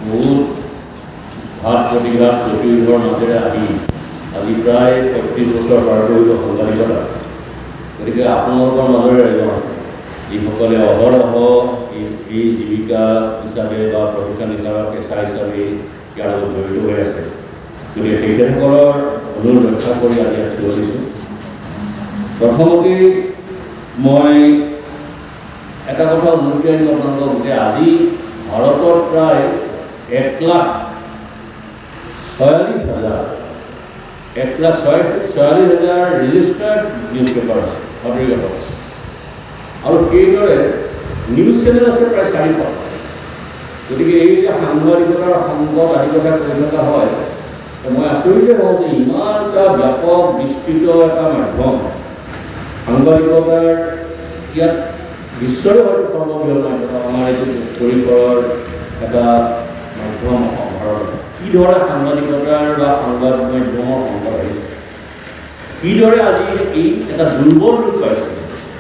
বহুত ঘাট প্ৰতিঘাত প্ৰতিৰোধৰ মাজেৰে আহি আজি প্ৰায় ৩৫ বছৰ পাৰ কৰিব সাংবাদিকতা। গতিকে আপোনালোকৰ মাজৰে এজন যিসকলে অহৰহ এই জীৱিকা হিচাপে বা প্ৰফেশ্যন হিচাপে পেচা হিচাপে ইয়াৰ লগত জড়িত হৈ আছে। গতিকে তেখেতসকলৰ অনুৰোধ ৰক্ষা কৰি আজি থিয় দিছোঁ। প্ৰথমতে মই এটা কথা অনুৰোধ কৰিম আপোনালোকক যে আজি ভাৰতত প্ৰায় 1,46,000 ৰেজিষ্টাৰ্ড নিউজ পেপাৰ আছে, বাতৰি কাকত আছে, আৰু সেইদৰে নিউজ চেনেল আছে প্ৰায় 400। গতিকে এই যে সাংবাদিকতাৰ সংকট আদি কথা কৈ থকা হয়, মই আচৰিতে হওঁ যে ইমান এটা ব্যাপক বিস্তৃত এটা মাধ্যম সাংবাদিকতাৰ ইয়াত বিশ্বৰে হয়তো সৰ্ববৃহৎ মাধ্যম আমাৰ এইটো পৰিসৰৰ এটা মাধ্যম ভাৰত কিদৰে সাংবাদিকতাৰ বা সংবাদ মাধ্যমৰ সংকট আহিছে, কিদৰে আজি এই এটা দুৰ্বল ৰূপ পাইছে।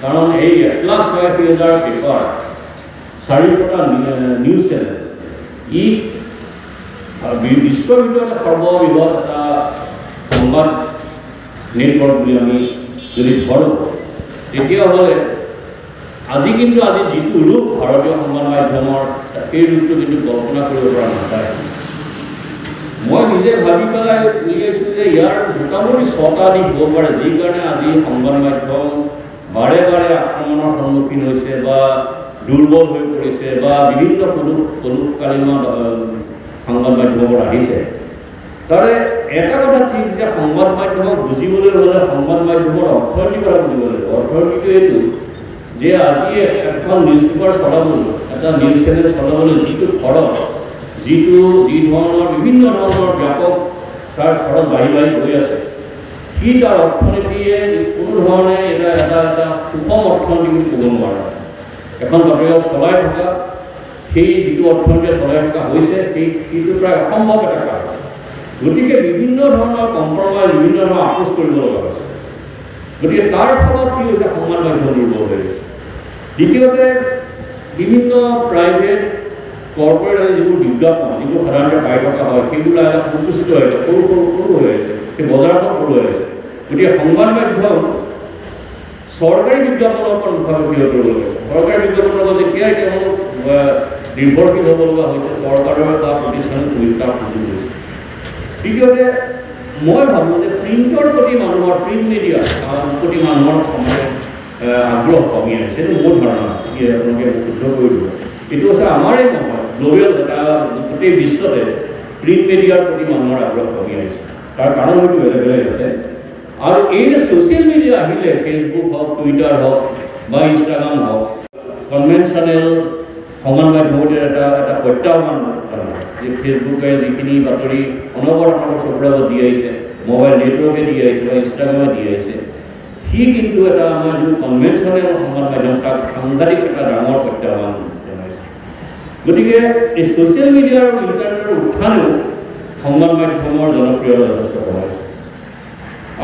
কাৰণ এই 1,46,000 পেপাৰ, 400টা নিউজ চেনেল, ই বিশ্বৰ ভিতৰত সৰ্ববৃহৎ এটা সংবাদ নেটৱৰ্ক বুলি আমি যদি ধৰোঁ, তেতিয়াহ'লে আজি যিটো ৰূপ ভাৰতীয় সংবাদ মাধ্যমৰ, সেই ৰূপটো কিন্তু কল্পনা কৰিব পৰা নাযায়। মই নিজে ভাবি পেলাই উলিয়াইছোঁ যে ইয়াৰ মোটামুটি 6টা দিশ হ'ব পাৰে, যি কাৰণে আজি সংবাদ মাধ্যম বাৰে বাৰে আক্ৰমণৰ সন্মুখীন হৈছে বা দুৰ্বল হৈ পৰিছে বা বিভিন্ন প্ৰলোভকালীন সংবাদ মাধ্যমৰ আহিছে। তাৰে এটা কথা ঠিক যে সংবাদ মাধ্যমক বুজিবলৈ হ'লে সংবাদ মাধ্যমৰ অৰ্থনীতিৰ কথা বুজিব লাগিব। অৰ্থনীতিটো এইটো যে আজি এখন নিউজ পেপাৰ চলাবলৈ, এটা নিউজ চেনেল চলাবলৈ যিটো খৰচ, যি ধৰণৰ বিভিন্ন ধৰণৰ ব্যাপক তাৰ খৰচ বাঢ়ি গৈ আছে, সি তাৰ অৰ্থনীতিয়ে কোনো ধৰণে এটা সুষম অৰ্থনীতি বুলি ক'ব নোৱাৰে। এখন বাতৰি কাকত চলাই থকা, সেই যিটো অৰ্থনীতিয়ে চলাই থকা হৈছে, সেইটো প্ৰায় অসম্ভৱ এটা কাম। গতিকে বিভিন্ন ধৰণৰ কম্প্ৰমাইজ, বিভিন্ন ধৰণৰ আপোচ কৰিব লগা হৈছে। গতিকে তাৰ ফলত কি হৈছে, সংবাদ মাধ্যম দুৰ্বল হৈ গৈছে। দ্বিতীয়তে বিভিন্ন প্ৰাইভেট কৰ্পৰেট যিবোৰ বিজ্ঞাপন, যিবোৰ সাধাৰণতে পাই থকা হয়, সেইবোৰ সংকুচিত হৈ আছে, সৰু হৈ আছে, সেই বজাৰখন সৰু হৈ আছে। গতিকে সংবাদ মাধ্যম চৰকাৰী বিজ্ঞাপনৰ ওপৰত মুখামুখি হৈ পৰিব লাগিছে। চৰকাৰী বিজ্ঞাপনৰ লগত যেতিয়া এতিয়া নিৰ্ভৰশীল হ'ব লগা হৈছে, চৰকাৰৰ বা প্ৰতিষ্ঠানৰ সুবিধাৰ সুযোগ হৈছে। তৃতীয়তে মই ভাবোঁ যে প্ৰিণ্টৰ প্ৰতি প্ৰিণ্ট মিডিয়াৰ প্ৰতি মানুহৰ আগ্ৰহ কমি আহিছে। এইটো মোৰ ধাৰণা, আপোনালোকে শুদ্ধ কৰি দিব। এইটো হৈছে আমাৰে নহয়, গ্ল'বেল এটা গোটেই বিশ্বতে প্ৰিণ্ট মিডিয়াৰ প্ৰতি মানুহৰ আগ্ৰহ কমি আহিছে। তাৰ কাৰণ হয়তো বেলেগ বেলেগ আছে। আৰু এই যে ছ'চিয়েল মিডিয়া আহিলে, ফেচবুক হওক, টুইটাৰ হওক বা ইনষ্টাগ্ৰাম হওক, কনভেনশ্যনেল সংবাদ মাধ্যমতে এটা প্ৰত্যাহ্বান যে ফেচবুকে যিখিনি বাতৰি অনবৰত চকুৰ আগত দি আহিছে, মোবাইল নেটৱৰ্কে দি আহিছে বা ইনষ্টাগ্ৰামে দি আহিছে, সি কিন্তু এটা আমাৰ যিটো কনভেনশ্যনেল সংবাদ মাধ্যম, তাক সাংঘাতিক এটা ডাঙৰ প্ৰত্যাহ্বান জনাইছে। গতিকে এই ছ'চিয়েল মিডিয়া আৰু ইণ্টাৰনেটৰ উত্থানেও সংবাদ মাধ্যমৰ জনপ্ৰিয়তা যথেষ্ট কমাইছে।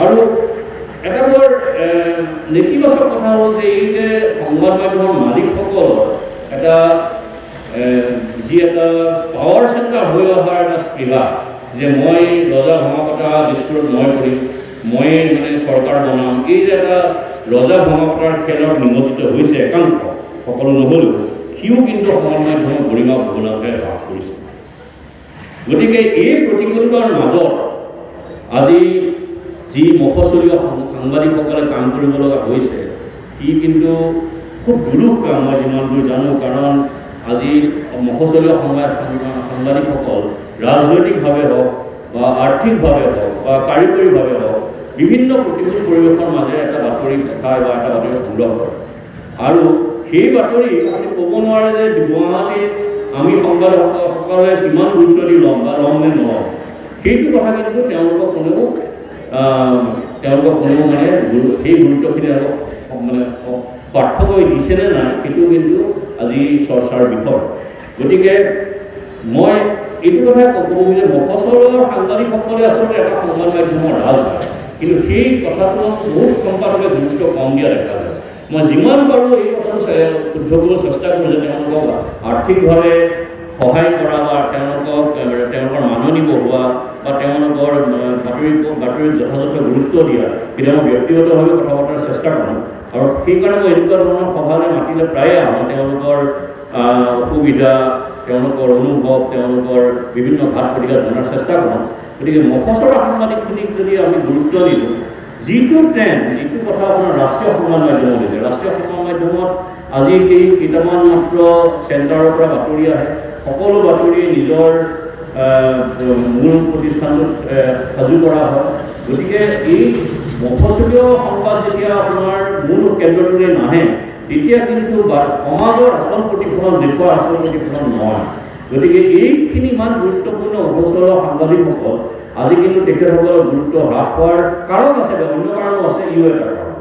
আৰু এটা বৰ নেতিবাচক কথা হ'ল যে এই যে সংবাদ মাধ্যমৰ মালিকসকলৰ এটা পাৱাৰ চেণ্টাৰ হৈ অহাৰ এটা স্পৃহা, যে মই ৰজা ভঙাপতা বিস্ফোৰণ মই কৰিম, মই চৰকাৰ বনাম, এই যে এটা ৰজা ভঙাপতাৰ খেলত নিমজ্জিত হৈছে একাংশ, সকলো নহ'লেও, সিও কিন্তু সংবাদ মাধ্যমৰ গৰিমা ভগ্নাতে হ্ৰাস কৰিছে। গতিকে এই প্ৰতিকূলতাৰ মাজত আজি যি মফচলীয়া সাংবাদিকসকলে কাম কৰিব লগা হৈছে, সি কিন্তু খুব দুৰূহ কাম, মই যিমান দূৰ জানো। কাৰণ আজি মফচলীয়া সাংবাদিকসকল ৰাজনৈতিকভাৱে হওক বা আৰ্থিকভাৱে হওক বা কাৰিকৰীভাৱে হওক বিভিন্ন প্ৰতিকূল পৰিৱেশৰ মাজেৰে এটা বাতৰি পঠায় বা এটা বাতৰি সংগ্ৰহ কৰে আৰু সেই বাতৰি আপুনি ক'ব নোৱাৰে যে গুৱাহাটীত আমি সংবাদসকলে কিমান গুৰুত্ব দি ল'ম বা ল'ম নে নল'ম সেইটো কথা কিন্তু তেওঁলোকক কোনেও মানে সেই গুৰুত্বখিনি অলপ মানে পাৰ্থক্য দিছেনে নাই সেইটো কিন্তু আজি চৰ্চাৰ বিষয় গতিকে মই এইটো কথা ক'ব যে মফচলৰ সাংবাদিকসকলে আচলতে এটা সংবাদ মাধ্যমৰ ৰাজ হয় কিন্তু সেই কথাটো বহুত সম্পাদকে গুৰুত্ব কম দিয়া দেখা যায় মই যিমান পাৰোঁ এই কথাটো শুদ্ধ কৰিব চেষ্টা কৰোঁ যে তেওঁলোকক আৰ্থিকভাৱে সহায় কৰা বা তেওঁলোকৰ মাননি বঢ়োৱা বা তেওঁলোকৰ বাতৰিত যথাযথ গুৰুত্ব দিয়া কেতিয়াবা ব্যক্তিগতভাৱে কথা পতাৰ চেষ্টা কৰোঁ আৰু সেইকাৰণে মই এনেকুৱা ধৰণৰ সভালৈ মাতিলে প্ৰায়ে আহোঁ তেওঁলোকৰ অসুবিধা তেওঁলোকৰ অনুভৱ তেওঁলোকৰ বিভিন্ন ঘাট প্ৰতিঘাত জনাৰ চেষ্টা কৰোঁ গতিকে মফচলৰ সাংবাদিকখিনিক যদি আমি গুৰুত্ব দিওঁ যিটো ট্ৰেণ্ড যিটো কথা আপোনাৰ ৰাষ্ট্ৰীয় সংবাদ মাধ্যমত দিছে ৰাষ্ট্ৰীয় সংবাদ মাধ্যমত আজি কেইটামান মাত্ৰ চেণ্টাৰৰ পৰা বাতৰি আহে সকলো বাতৰিয়ে নিজৰ মূল প্ৰতিষ্ঠানটোত সাজু কৰা হয় গতিকে এই মফচলীয় সংবাদ যেতিয়া আপোনাৰ মূল কেন্দ্ৰটোলৈ নাহে তেতিয়া কিন্তু সমাজৰ আচল প্ৰতিফলন দেশৰ আচল প্ৰতিফলন নহয় গতিকে এইখিনি ইমান গুৰুত্বপূৰ্ণ মফচলৰ সাংবাদিকসকল আজি কিন্তু তেখেতসকলৰ গুৰুত্ব হ্ৰাস হোৱাৰ কাৰণ আছে অন্য কাৰণো আছে ইও এটা কাৰণ